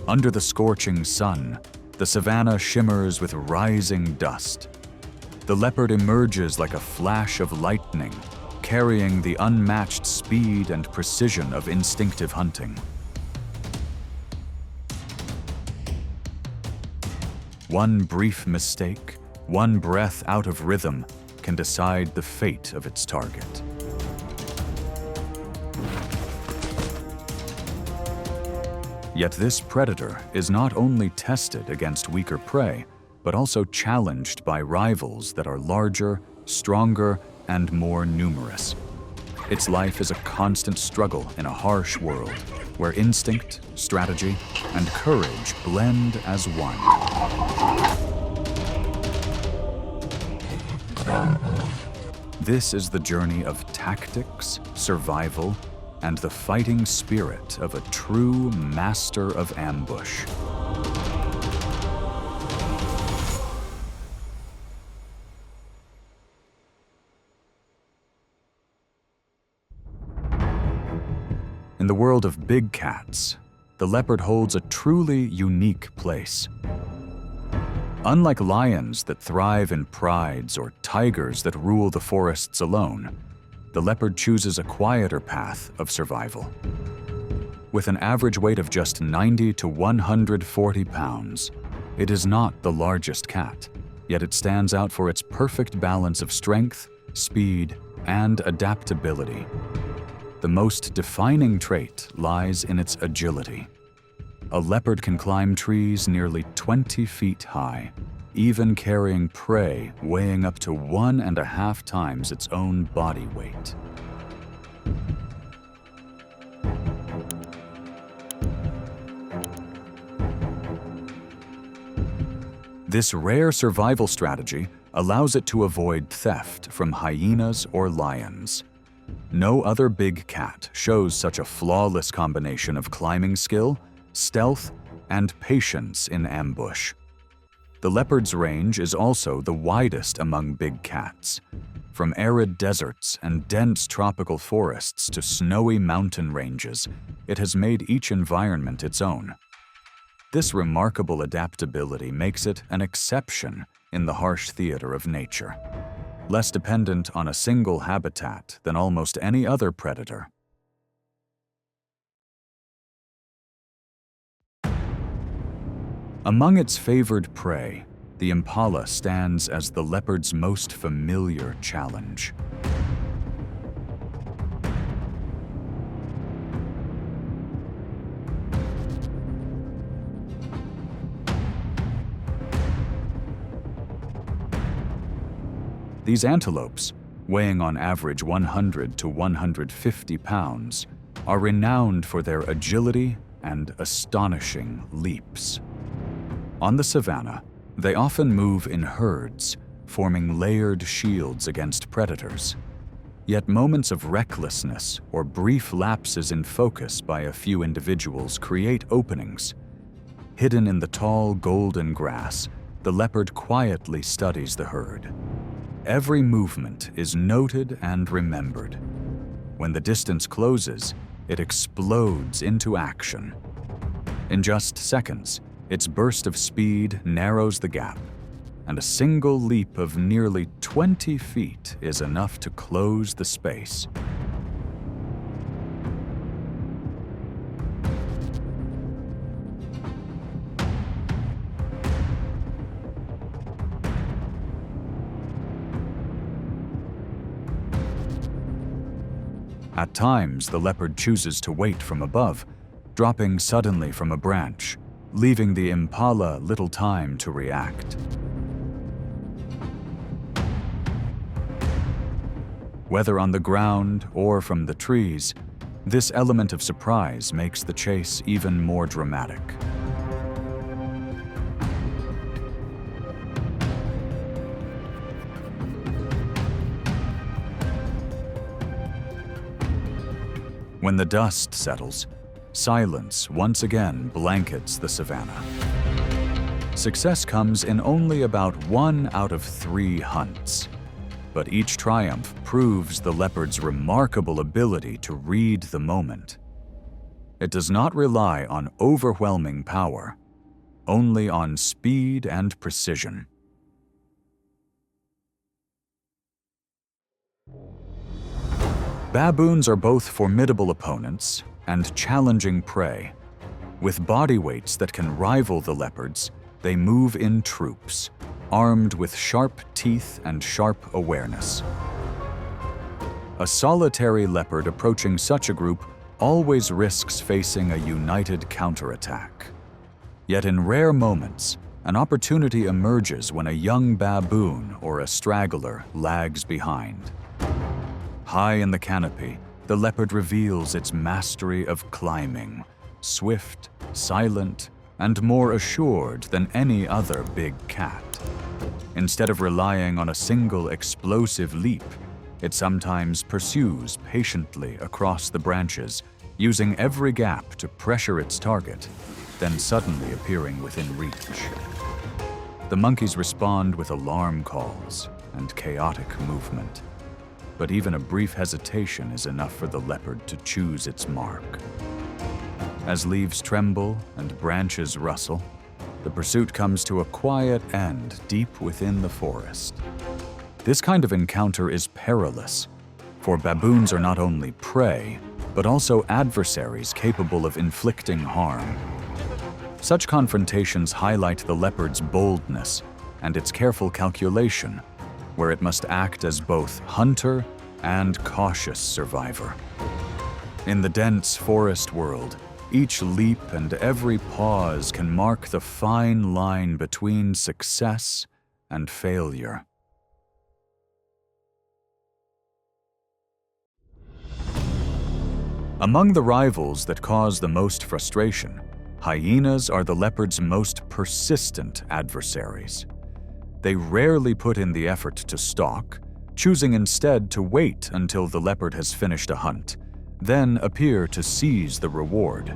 Under the scorching sun, the savanna shimmers with rising dust. The leopard emerges like a flash of lightning, carrying the unmatched speed and precision of instinctive hunting. One brief mistake, one breath out of rhythm, can decide the fate of its target. Yet this predator is not only tested against weaker prey, but also challenged by rivals that are larger, stronger, and more numerous. Its life is a constant struggle in a harsh world, where instinct, strategy, and courage blend as one. This is the journey of tactics, survival, and the fighting spirit of a true master of ambush. In the world of big cats, the leopard holds a truly unique place. Unlike lions that thrive in prides or tigers that rule the forests alone, the leopard chooses a quieter path of survival. With an average weight of just 90 to 140 pounds, it is not the largest cat, yet it stands out for its perfect balance of strength, speed, and adaptability. The most defining trait lies in its agility. A leopard can climb trees nearly 20 feet high, even carrying prey weighing up to 1.5 times its own body weight. This rare survival strategy allows it to avoid theft from hyenas or lions. No other big cat shows such a flawless combination of climbing skill, stealth, and patience in ambush. The leopard's range is also the widest among big cats. From arid deserts and dense tropical forests to snowy mountain ranges, it has made each environment its own. This remarkable adaptability makes it an exception in the harsh theater of nature, less dependent on a single habitat than almost any other predator. Among its favored prey, the impala stands as the leopard's most familiar challenge. These antelopes, weighing on average 100 to 150 pounds, are renowned for their agility and astonishing leaps. On the savanna, they often move in herds, forming layered shields against predators. Yet moments of recklessness or brief lapses in focus by a few individuals create openings. Hidden in the tall golden grass, the leopard quietly studies the herd. Every movement is noted and remembered. When the distance closes, it explodes into action. In just seconds, its burst of speed narrows the gap, and a single leap of nearly 20 feet is enough to close the space. At times, the leopard chooses to wait from above, dropping suddenly from a branch, leaving the impala little time to react. Whether on the ground or from the trees, this element of surprise makes the chase even more dramatic. When the dust settles, silence once again blankets the savanna. Success comes in only about 1 out of 3 hunts, but each triumph proves the leopard's remarkable ability to read the moment. It does not rely on overwhelming power, only on speed and precision. Baboons are both formidable opponents and challenging prey. With body weights that can rival the leopards, they move in troops, armed with sharp teeth and sharp awareness. A solitary leopard approaching such a group always risks facing a united counterattack. Yet in rare moments, an opportunity emerges when a young baboon or a straggler lags behind. High in the canopy, the leopard reveals its mastery of climbing, swift, silent, and more assured than any other big cat. Instead of relying on a single explosive leap, it sometimes pursues patiently across the branches, using every gap to pressure its target, then suddenly appearing within reach. The monkeys respond with alarm calls and chaotic movement, but even a brief hesitation is enough for the leopard to choose its mark. As leaves tremble and branches rustle, the pursuit comes to a quiet end deep within the forest. This kind of encounter is perilous, for baboons are not only prey, but also adversaries capable of inflicting harm. Such confrontations highlight the leopard's boldness and its careful calculation, where it must act as both hunter and cautious survivor. In the dense forest world, each leap and every pause can mark the fine line between success and failure. Among the rivals that cause the most frustration, hyenas are the leopard's most persistent adversaries. They rarely put in the effort to stalk, choosing instead to wait until the leopard has finished a hunt, then appear to seize the reward.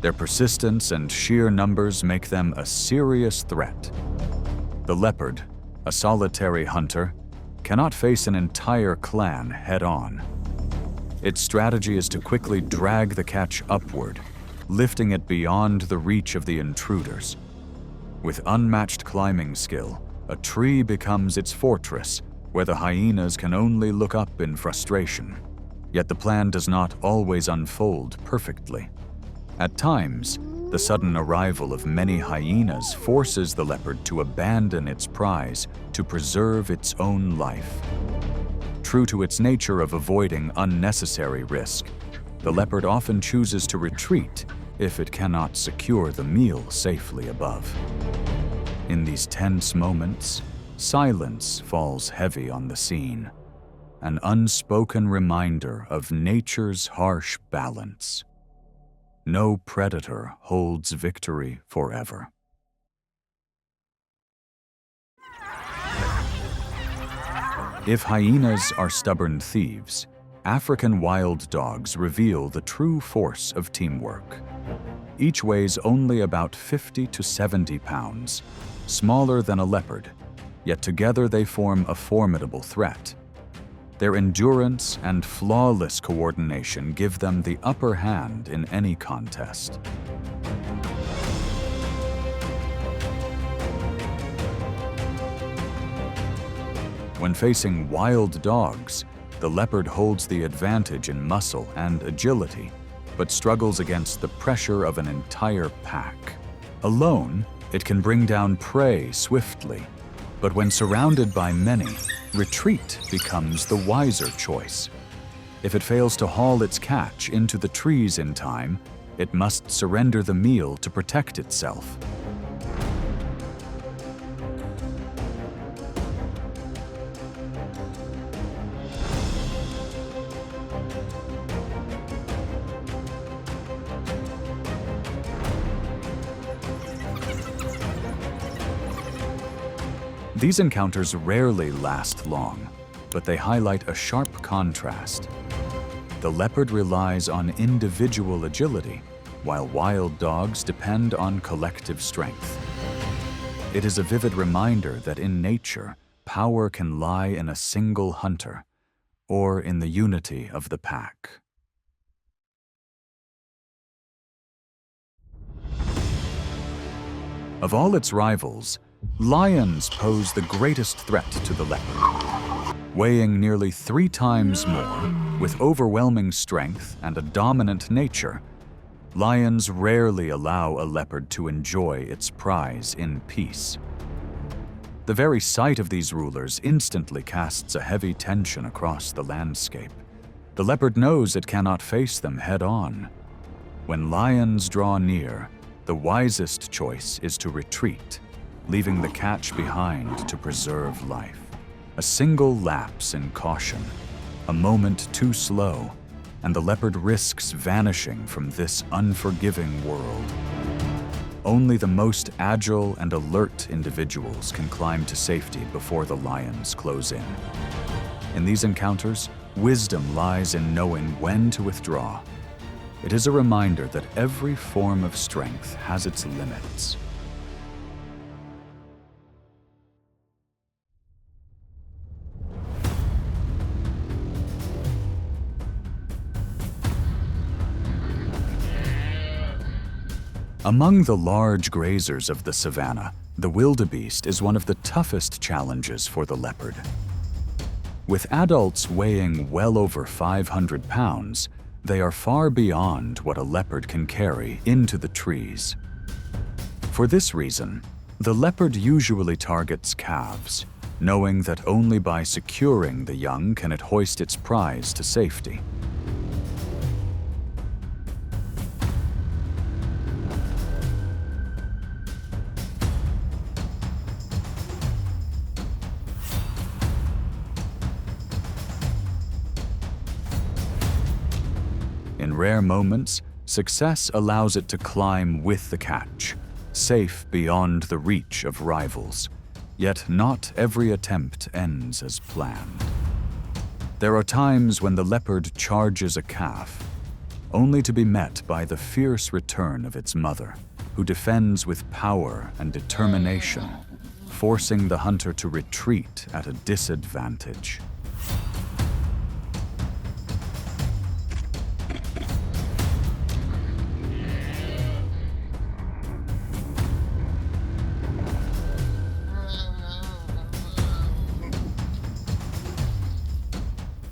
Their persistence and sheer numbers make them a serious threat. The leopard, a solitary hunter, cannot face an entire clan head-on. Its strategy is to quickly drag the catch upward, lifting it beyond the reach of the intruders. With unmatched climbing skill, a tree becomes its fortress, where the hyenas can only look up in frustration. Yet the plan does not always unfold perfectly. At times, the sudden arrival of many hyenas forces the leopard to abandon its prize to preserve its own life. True to its nature of avoiding unnecessary risk, the leopard often chooses to retreat if it cannot secure the meal safely above. In these tense moments, silence falls heavy on the scene, an unspoken reminder of nature's harsh balance. No predator holds victory forever. If hyenas are stubborn thieves, African wild dogs reveal the true force of teamwork. Each weighs only about 50 to 70 pounds, smaller than a leopard, yet together they form a formidable threat. Their endurance and flawless coordination give them the upper hand in any contest. When facing wild dogs, the leopard holds the advantage in muscle and agility, but struggles against the pressure of an entire pack. Alone, it can bring down prey swiftly, but when surrounded by many, retreat becomes the wiser choice. If it fails to haul its catch into the trees in time, it must surrender the meal to protect itself. These encounters rarely last long, but they highlight a sharp contrast. The leopard relies on individual agility, while wild dogs depend on collective strength. It is a vivid reminder that in nature, power can lie in a single hunter or in the unity of the pack. Of all its rivals, lions pose the greatest threat to the leopard. Weighing nearly 3 times more, with overwhelming strength and a dominant nature, lions rarely allow a leopard to enjoy its prize in peace. The very sight of these rulers instantly casts a heavy tension across the landscape. The leopard knows it cannot face them head-on. When lions draw near, the wisest choice is to retreat, leaving the catch behind to preserve life. A single lapse in caution, a moment too slow, and the leopard risks vanishing from this unforgiving world. Only the most agile and alert individuals can climb to safety before the lions close in. In these encounters, wisdom lies in knowing when to withdraw. It is a reminder that every form of strength has its limits. Among the large grazers of the savanna, the wildebeest is one of the toughest challenges for the leopard. With adults weighing well over 500 pounds, they are far beyond what a leopard can carry into the trees. For this reason, the leopard usually targets calves, knowing that only by securing the young can it hoist its prize to safety. In rare moments, success allows it to climb with the catch, safe beyond the reach of rivals. Yet not every attempt ends as planned. There are times when the leopard charges a calf, only to be met by the fierce return of its mother, who defends with power and determination, forcing the hunter to retreat at a disadvantage.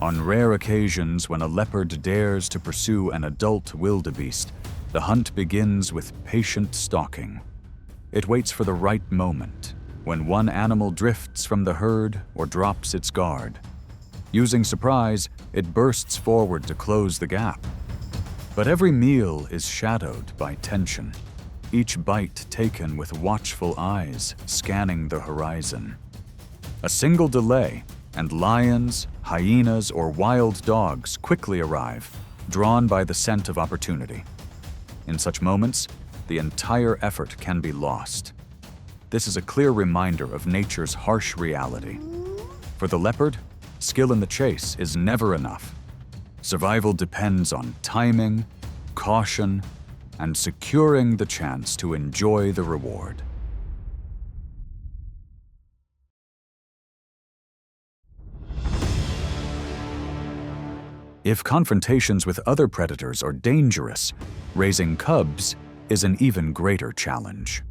On rare occasions when a leopard dares to pursue an adult wildebeest, the hunt begins with patient stalking. It waits for the right moment, when one animal drifts from the herd or drops its guard. Using surprise, it bursts forward to close the gap. But every meal is shadowed by tension, each bite taken with watchful eyes scanning the horizon. A single delay, and lions, hyenas, or wild dogs quickly arrive, drawn by the scent of opportunity. In such moments, the entire effort can be lost. This is a clear reminder of nature's harsh reality. For the leopard, skill in the chase is never enough. Survival depends on timing, caution, and securing the chance to enjoy the reward. If confrontations with other predators are dangerous, raising cubs is an even greater challenge.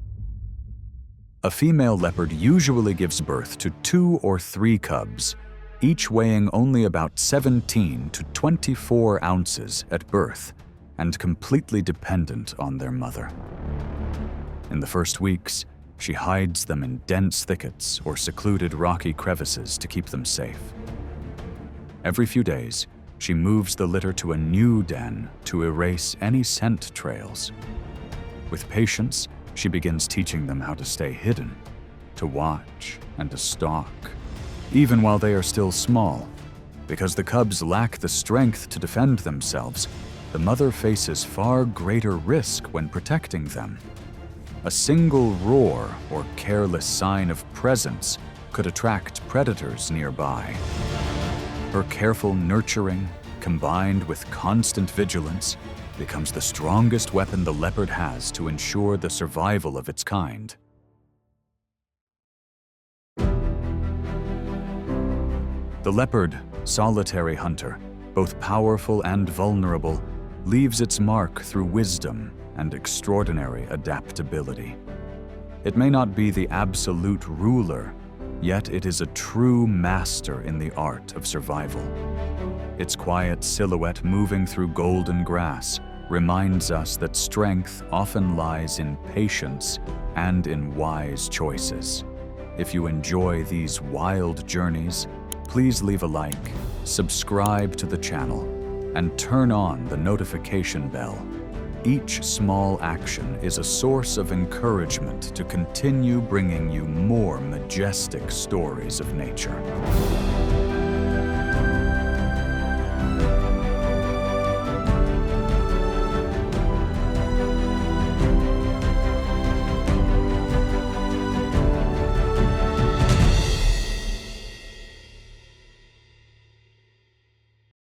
A female leopard usually gives birth to 2 or 3 cubs, each weighing only about 17 to 24 ounces at birth and completely dependent on their mother. In the first weeks, she hides them in dense thickets or secluded rocky crevices to keep them safe. Every few days, she moves the litter to a new den to erase any scent trails. With patience, she begins teaching them how to stay hidden, to watch, and to stalk, even while they are still small. Because the cubs lack the strength to defend themselves, the mother faces far greater risk when protecting them. A single roar or careless sign of presence could attract predators nearby. Her careful nurturing, combined with constant vigilance, becomes the strongest weapon the leopard has to ensure the survival of its kind. The leopard, solitary hunter, both powerful and vulnerable, leaves its mark through wisdom and extraordinary adaptability. It may not be the absolute ruler, yet it is a true master in the art of survival. Its quiet silhouette moving through golden grass reminds us that strength often lies in patience and in wise choices. If you enjoy these wild journeys, please leave a like, subscribe to the channel, and turn on the notification bell. Each small action is a source of encouragement to continue bringing you more majestic stories of nature.